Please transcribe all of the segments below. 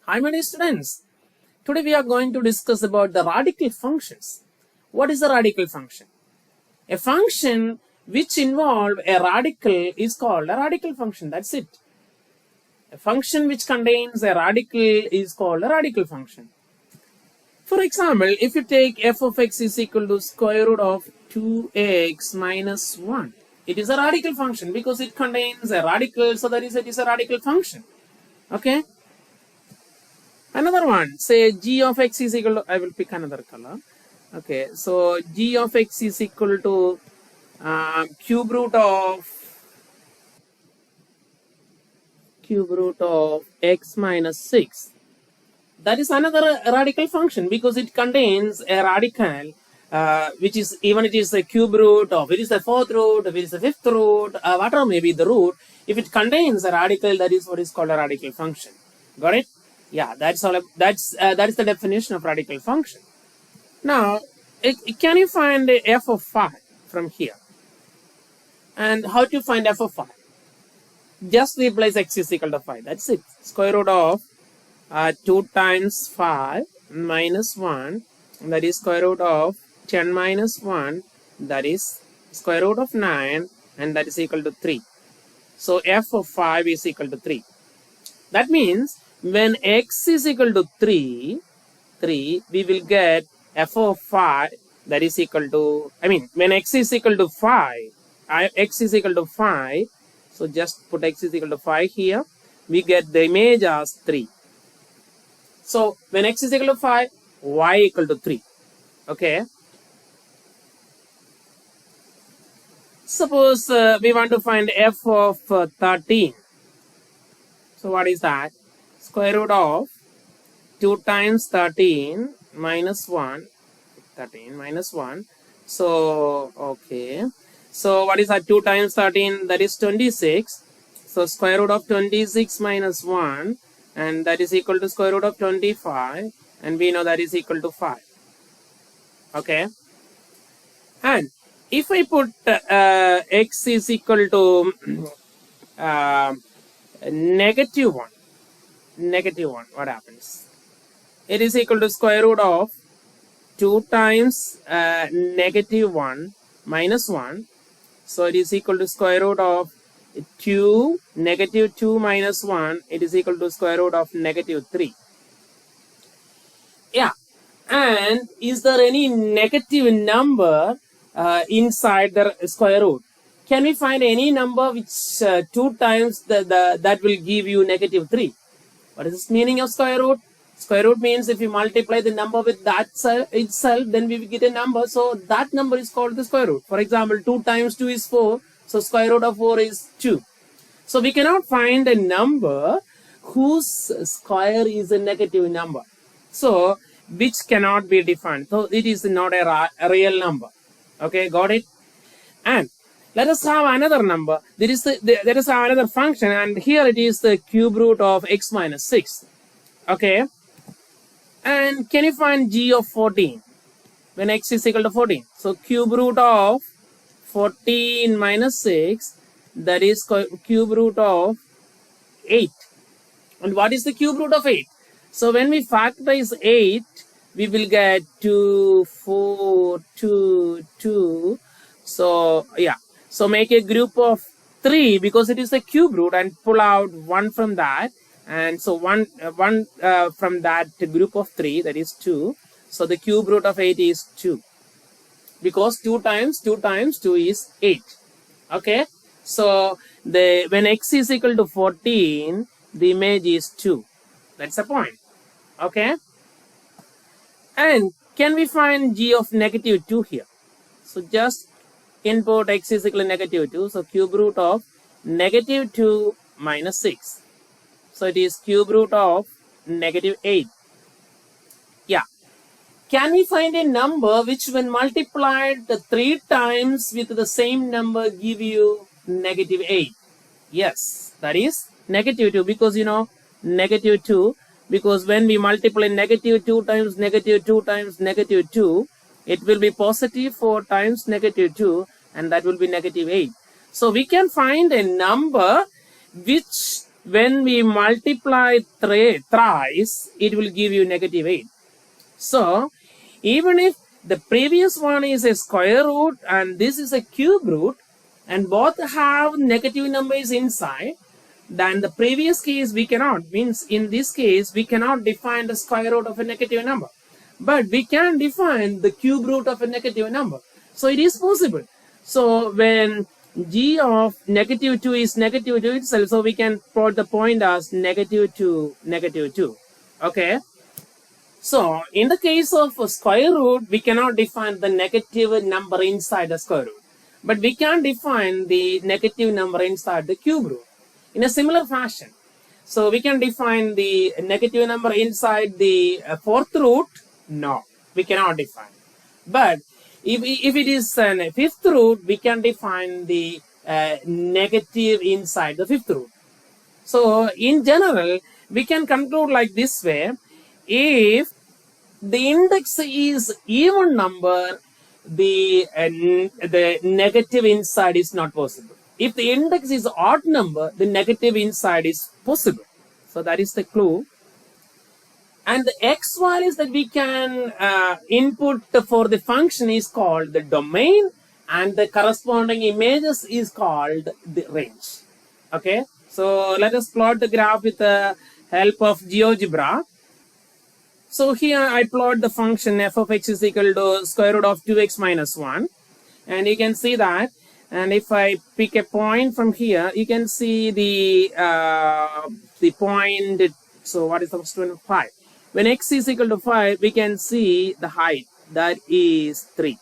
Hi, my dear students. Today we are going to discuss about the radical functions. What is a radical function? A function which involves a radical is called a radical function. That's it. A function which contains a radical is called a radical function. For example, if you take f of x is equal to square root of 2x minus 1, it is a radical function because it contains a radical, so that is it is a radical function. Okay? Another one, say g of x is equal to, I will pick another color. Okay, so g of x is equal to cube root of x minus 6. That is another radical function because it contains a radical which is, even it is a cube root, or if it is a fourth root, if it is a fifth root, whatever may be the root, if it contains a radical, that is what is called a radical function. Got it? Yeah, that's all. That is the definition of radical function. Now, can you find f of 5 from here? And how to find f of 5? Just replace x is equal to 5. That's it. Square root of 2 times 5 minus 1. That is square root of 10 minus 1. That is square root of 9. And that is equal to 3. So f of 5 is equal to 3. That means when x is equal to 3, we will get f of 5 that is equal to, when x is equal to 5, x is equal to 5, so just put x is equal to 5 here, we get the image as 3. So when x is equal to 5, y equal to 3. Okay. Suppose we want to find f of 13. So what is that? Square root of 2 times 13 minus 1. 13 minus 1. So, okay. So, what is that? 2 times 13? That is 26. So, square root of 26 minus 1. And that is equal to square root of 25. And we know that is equal to 5. Okay. And if I put x is equal to negative 1. Negative 1, what happens? It is equal to square root of 2 times negative 1 minus 1. So it is equal to square root of 2, negative 2 minus 1. It is equal to square root of negative 3. Yeah. And is there any negative number inside the square root? Can we find any number which 2 times that will give you negative 3? What is the meaning of square root? Square root means if you multiply the number with that itself, then we will get a number. So that number is called the square root. For example, 2 times 2 is 4. So square root of 4 is 2. So we cannot find a number whose square is a negative number. So which cannot be defined. So it is not a real number. Okay, got it? And let us have another number. There is another function, and here it is the cube root of x minus 6. Okay. And can you find g of 14 when x is equal to 14? So cube root of 14 minus 6, that is cube root of 8. And what is the cube root of 8? So when we factorize 8, we will get 2, 4, 2, 2. So yeah. So make a group of 3 because it is the cube root, and pull out 1 from that. And so one from that group of 3, that is 2. So the cube root of 8 is 2. Because 2 times 2 times 2 is 8. Okay. So when x is equal to 14, the image is 2. That's the point. Okay. And can we find g of negative 2 here? So just input x is equal to negative 2. So cube root of negative 2 minus 6. So it is cube root of negative 8. Yeah. Can we find a number which when multiplied 3 times with the same number give you negative 8? Yes. That is negative 2, because you know negative 2. Because when we multiply negative 2 times negative 2 times negative 2, it will be positive 4 times negative 2, and that will be negative 8. So we can find a number which when we multiply thrice, it will give you negative 8. So even if the previous one is a square root and this is a cube root, and both have negative numbers inside, then the previous case we cannot, means in this case we cannot define the square root of a negative number, but we can define the cube root of a negative number. So it is possible. So when g of negative 2 is negative 2 itself, so we can plot the point as negative 2, negative 2. Okay. So in the case of a square root, we cannot define the negative number inside the square root, but we can define the negative number inside the cube root in a similar fashion. So we can define the negative number inside the fourth root. No, we cannot define. But if it is a fifth root, we can define the negative inside the fifth root. So in general, we can conclude like this way: if the index is even number, the negative inside is not possible. If the index is odd number, the negative inside is possible. So that is the clue. And the x values that we can input for the function is called the domain, and the corresponding images is called the range. Okay, so let us plot the graph with the help of GeoGebra. So here I plot the function f of x is equal to square root of 2x minus 1, and you can see that. And if I pick a point from here, you can see the point. So what is the first one? 5. When x is equal to 5, we can see the height, that is 3.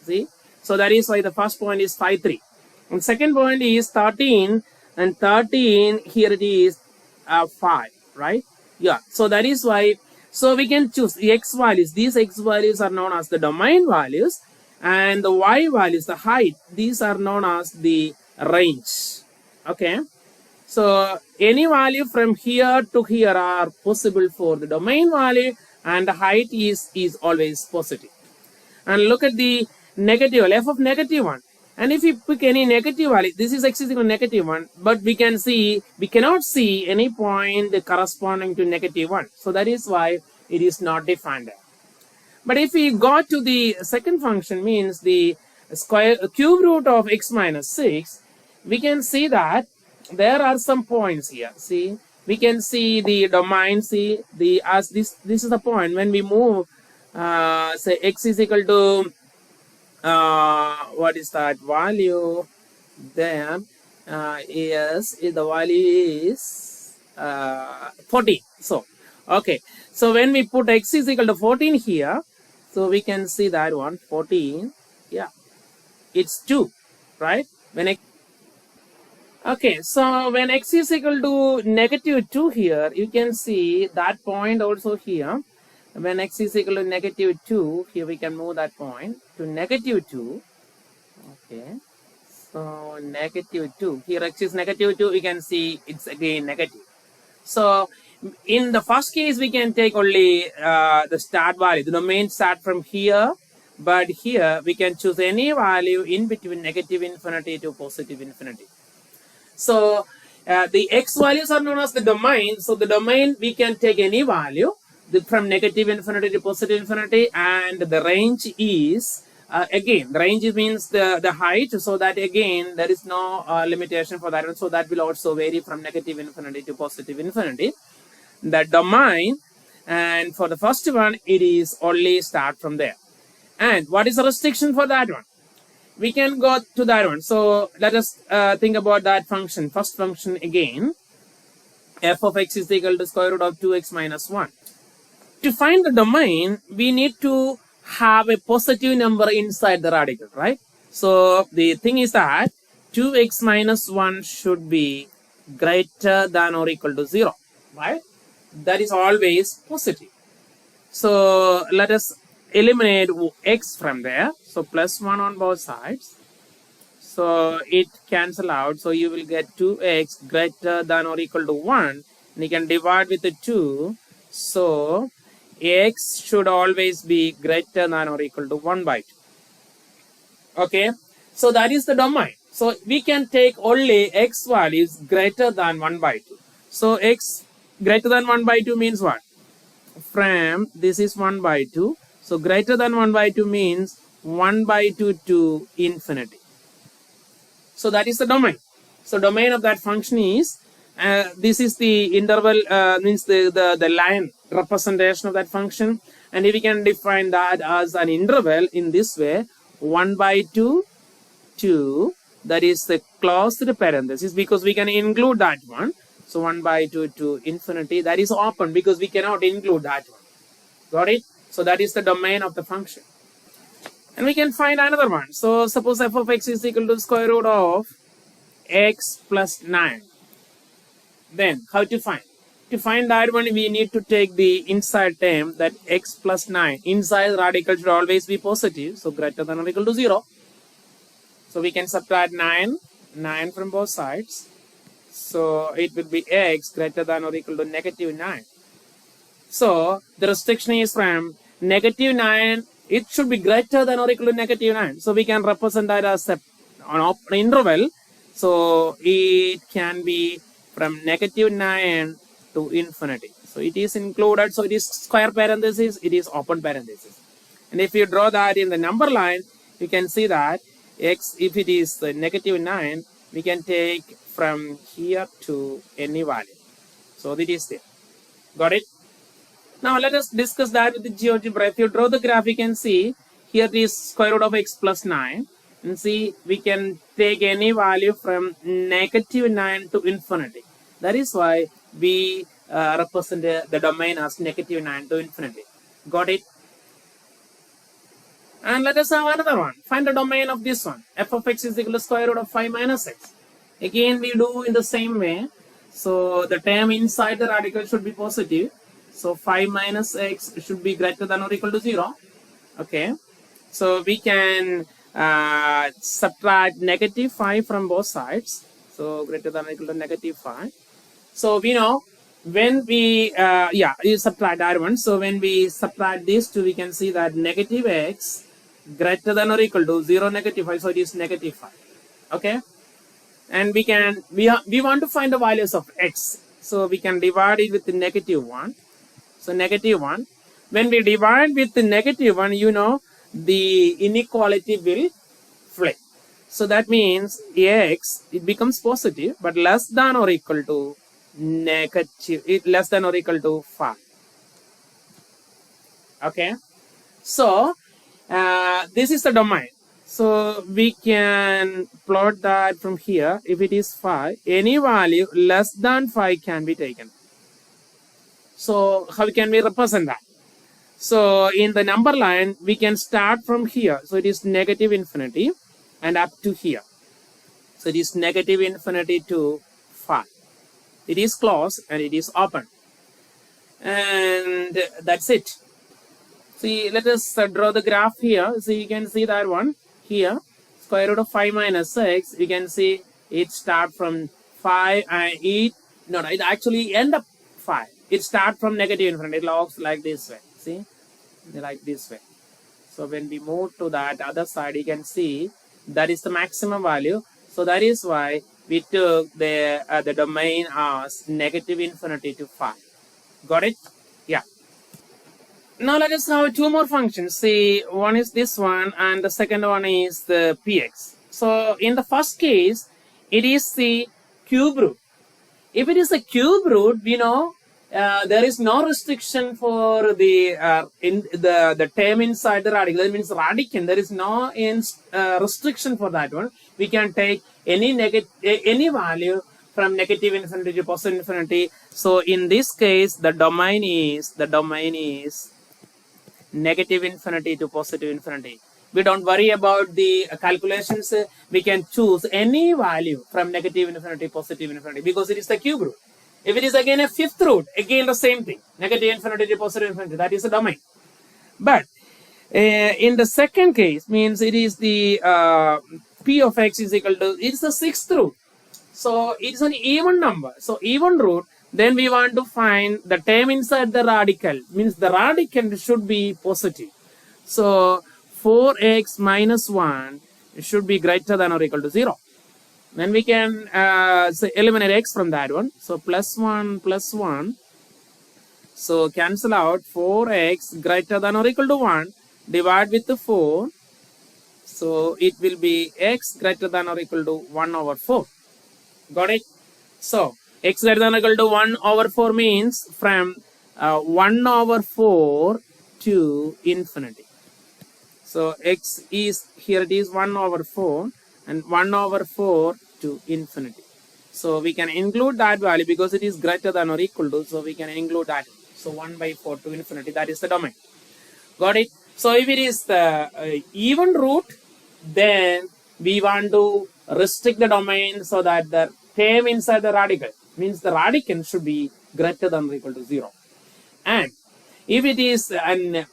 See? So that is why the first point is 5, 3. And second point is 13, and 13 here it is 5, right? Yeah. So that is why. So we can choose the x values. These x values are known as the domain values, and the y values, the height, these are known as the range. Okay. So any value from here to here are possible for the domain value, and the height is always positive. And look at the negative, f of negative 1. And if we pick any negative value, this is x is equal to negative 1, but we cannot see any point corresponding to negative 1. So that is why it is not defined there. But if we go to the second function, means the cube root of x minus 6, we can see that there are some points here. See, we can see the domain. See, as this is the point when we move. Say x is equal to what is that value? There is the value is 14. So okay. So when we put x is equal to 14 here, so we can see that one 14. Yeah, it's 2, right? When x. Okay, so when x is equal to negative 2 here, you can see that point also here. When x is equal to negative 2, here we can move that point to negative 2. Okay, so negative 2. Here x is negative 2, we can see it's again negative. So in the first case, we can take only the start value, the domain start from here. But here we can choose any value in between negative infinity to positive infinity. So the x values are known as the domain. So the domain, we can take any value from negative infinity to positive infinity, and the range is again, the range means the height, so that again there is no limitation for that one. So that will also vary from negative infinity to positive infinity. The domain, and for the first one, it is only start from there. And what is the restriction for that one? We can go to that one. So let us think about that function. First function again, f of x is equal to square root of 2x minus 1. To find the domain, we need to have a positive number inside the radical, right? So the thing is that 2x minus 1 should be greater than or equal to 0, right? That is always positive. So let us eliminate x from there. So plus 1 on both sides. So it cancel out. So you will get 2x greater than or equal to 1. And you can divide with the 2. So x should always be greater than or equal to 1 by 2. Okay. So that is the domain. So we can take only x values greater than 1 by 2. So x greater than 1 by 2 means what? From this is 1 by 2. So greater than 1 by 2 means 1 by 2 to infinity. So that is the domain. So domain of that function is, this is the interval, means the line representation of that function. And if we can define that as an interval in this way, 1 by 2 to, that is the closed parenthesis, because we can include that one. So 1 by 2 to infinity, that is open because we cannot include that one. Got it? So that is the domain of the function. And we can find another one. So suppose f of x is equal to square root of x plus 9. Then how to find? To find that one, we need to take the inside term, that x plus 9. Inside radical should always be positive, so greater than or equal to 0. So we can subtract 9 from both sides. So it will be x greater than or equal to negative 9. So the restriction is from negative 9, it should be greater than or equal to negative 9. So we can represent that as an interval. So it can be from negative 9 to infinity. So it is included. So it is square parenthesis, it is open parenthesis. And if you draw that in the number line, you can see that x, if it is negative 9, we can take from here to any value. So that is there. Got it? Now let us discuss that with the GeoGebra. If you draw the graph, you can see here is square root of x plus 9. And see, we can take any value from negative 9 to infinity. That is why we represent the domain as negative 9 to infinity. Got it? And let us have another one. Find the domain of this one. F of x is equal to square root of 5 minus x. Again, we do in the same way. So the term inside the radical should be positive. So 5 minus x should be greater than or equal to 0. Okay. So we can subtract negative 5 from both sides. So greater than or equal to negative 5. So we know when we, you subtract that one. So when we subtract these two, we can see that negative x greater than or equal to 0, negative 5. So it is negative 5. Okay. And we can, we want to find the values of x. So we can divide it with the negative 1. So negative 1. When we divide with the negative 1, you know, the inequality will flip. So that means x, it becomes positive, but less than or equal to negative, less than or equal to 5. Okay. So this is the domain. So we can plot that from here. If it is 5, any value less than 5 can be taken. So how can we represent that? So in the number line, we can start from here. So it is negative infinity and up to here. So it is negative infinity to 5. It is closed and it is open. And that's it. See, let us draw the graph here. So you can see that one here. Square root of 5 minus 6. You can see it start from 5 and it actually end up 5. It starts from negative infinity. It looks like this way. See? Like this way. So when we move to that other side, you can see that is the maximum value. So that is why we took the domain as negative infinity to 5. Got it? Yeah. Now let us have two more functions. See, one is this one and the second one is the px. So in the first case, it is the cube root. If it is a cube root, we know there is no restriction for the term inside the radical. That means radicand. There is no restriction for that one. We can take any value from negative infinity to positive infinity. So in this case, the domain is negative infinity to positive infinity. We don't worry about the calculations. We can choose any value from negative infinity to positive infinity because it is the cube root. If it is again a fifth root, again the same thing. Negative infinity to positive infinity. That is the domain. But in the second case, means it is the p of x is equal to, it's the sixth root. So it's an even number. So even root, then we want to find the term inside the radical. Means the radicand should be positive. So 4x minus 1 should be greater than or equal to 0. Then we can eliminate x from that one. So plus 1 plus 1. So cancel out 4x greater than or equal to 1. Divide with the 4. So it will be x greater than or equal to 1 over 4. Got it? So x greater than or equal to 1 over 4 means from 1 over 4 to infinity. So x is, here it is 1 over 4 and 1 over 4 to infinity. So we can include that value because it is greater than or equal to, so we can include that. So 1 by 4 to infinity, that is the domain. Got it? So if it is the even root, then we want to restrict the domain so that the term inside the radical, means the radicand should be greater than or equal to 0. And if it is an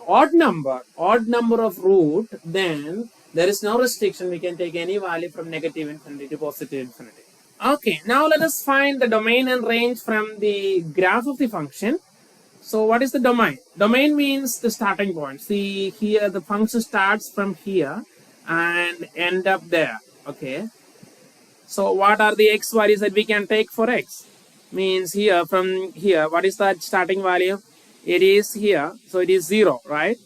odd number of root, then there is no restriction. We can take any value from negative infinity to positive infinity. Okay, now let us find the domain and range from the graph of the function. So what is the domain? Domain means the starting point. See here, the function starts from here and end up there. Okay. So what are the x values that we can take for x? Means here, from here, what is that starting value? It is here. So it is 0, right?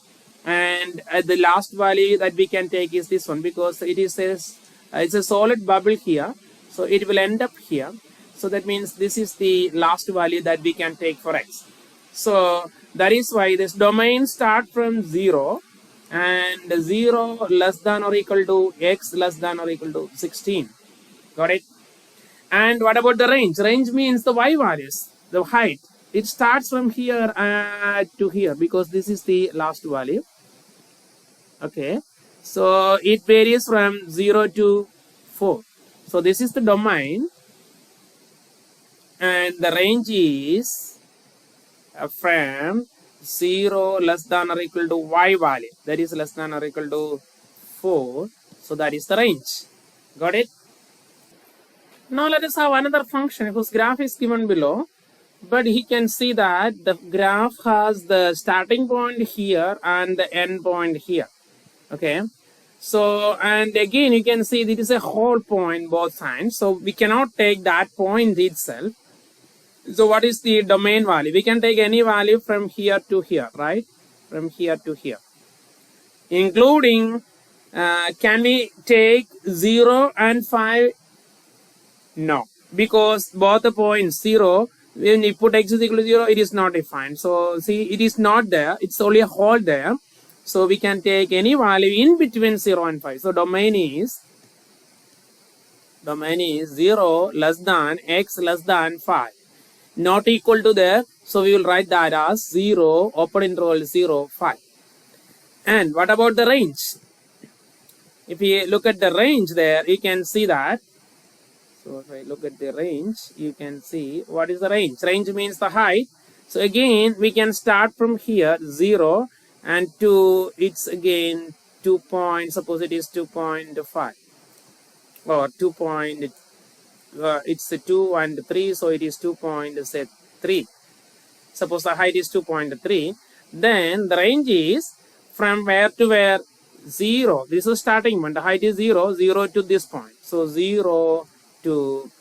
And the last value that we can take is this one, because it is it's a solid bubble here. So it will end up here. So that means this is the last value that we can take for x. So that is why this domain starts from 0 and 0 less than or equal to x less than or equal to 16. Got it? And what about the range? Range means the y values, the height. It starts from here to here because this is the last value. Okay. So it varies from 0 to 4. So this is the domain. And the range is from 0 less than or equal to y value, that is less than or equal to 4. So that is the range. Got it? Now let us have another function whose graph is given below, but he can see that the graph has the starting point here and the end point here. Okay. So, and again you can see this is a whole point both sides, so we cannot take that point itself. So what is the domain value? We can take any value from here to here, right? From here to here. Including, can we take 0 and 5? No. Because both the points 0, when you put x is equal to 0, it is not defined. So see, it is not there. It's only a hole there. So we can take any value in between 0 and 5. So domain is 0 less than x less than 5. Not equal to there, so we will write that as 0, open interval 0, 5. And what about the range? If you look at the range there, you can see that. So if I look at the range, you can see what is the range. Range means the height. So again, we can start from here, 0, and to, it's again 2 point, suppose it is 2.5. Or 2 point, it's 2 and 3, so it is 2.3. Suppose the height is 2.3, then the range is from where to where? 0. This is starting point. The height is 0, 0 to this point. So 0 to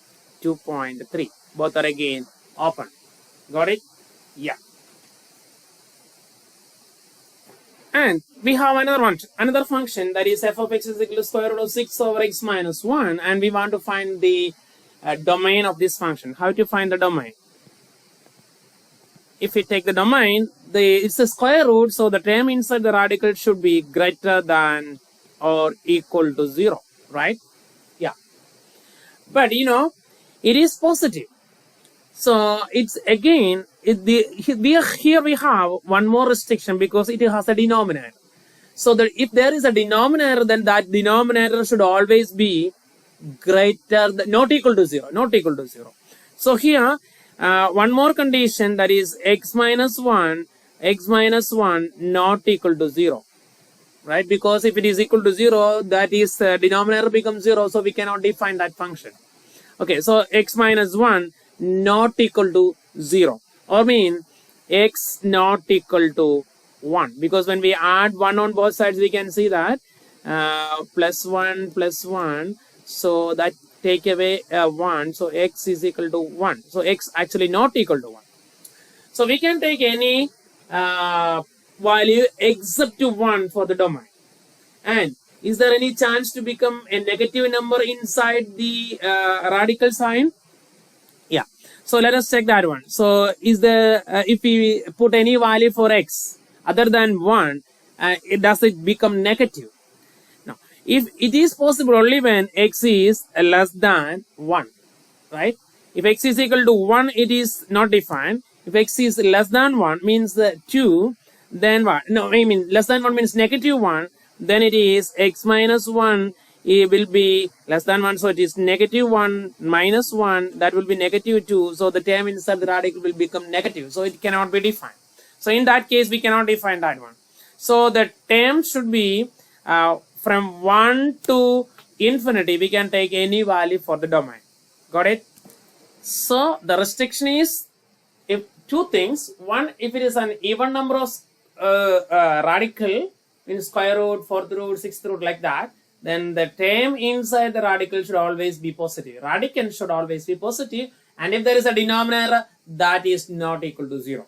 2.3. Both are again open. Got it? Yeah. And we have another function, that is f of x is equal to square root of 6 over x minus 1, and we want to find the domain of this function. How to find the domain? If we take the domain, it's a square root, so the term inside the radical should be greater than or equal to 0, right? Yeah. But it is positive. So it's again, here we have one more restriction because it has a denominator. So that if there is a denominator, then that denominator should always be greater than, not equal to 0, not equal to 0. So here, one more condition, that is x minus 1 not equal to 0, right? Because if it is equal to 0, that is denominator becomes 0, so we cannot define that function. Okay, so x minus 1 not equal to 0, or mean x not equal to 1, because when we add 1 on both sides, we can see that plus 1 plus 1, so that take away 1, so x is equal to 1. So x actually not equal to 1. So we can take any value except 1 for the domain. And is there any chance to become a negative number inside the radical sign? Yeah. So let us check that one. So is the if we put any value for x other than 1, does it become negative? Now, if it is possible only when x is less than 1, right? If x is equal to 1, it is not defined. If x is less than 1 means 2, then what? No, I mean less than 1 means negative 1. Then it is x minus 1, it will be less than 1. So it is negative 1 minus 1. That will be negative 2. So the term inside the radical will become negative. So it cannot be defined. So in that case, we cannot define that one. So the term should be from 1 to infinity. We can take any value for the domain. Got it? So the restriction is if two things. One, if it is an even number of radical, means square root, fourth root, sixth root, like that, then the term inside the radical should always be positive. Radicand should always be positive. And if there is a denominator, that is not equal to 0.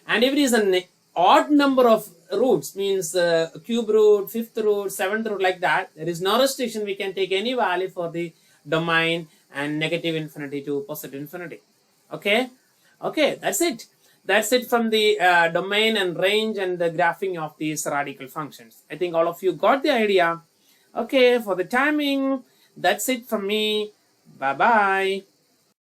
And if it is an odd number of roots, means cube root, fifth root, seventh root, like that, there is no restriction. We can take any value for the domain and negative infinity to positive infinity. Okay? Okay, that's it. That's it from the domain and range and the graphing of these radical functions. I think all of you got the idea. Okay, for the timing, that's it from me. Bye-bye.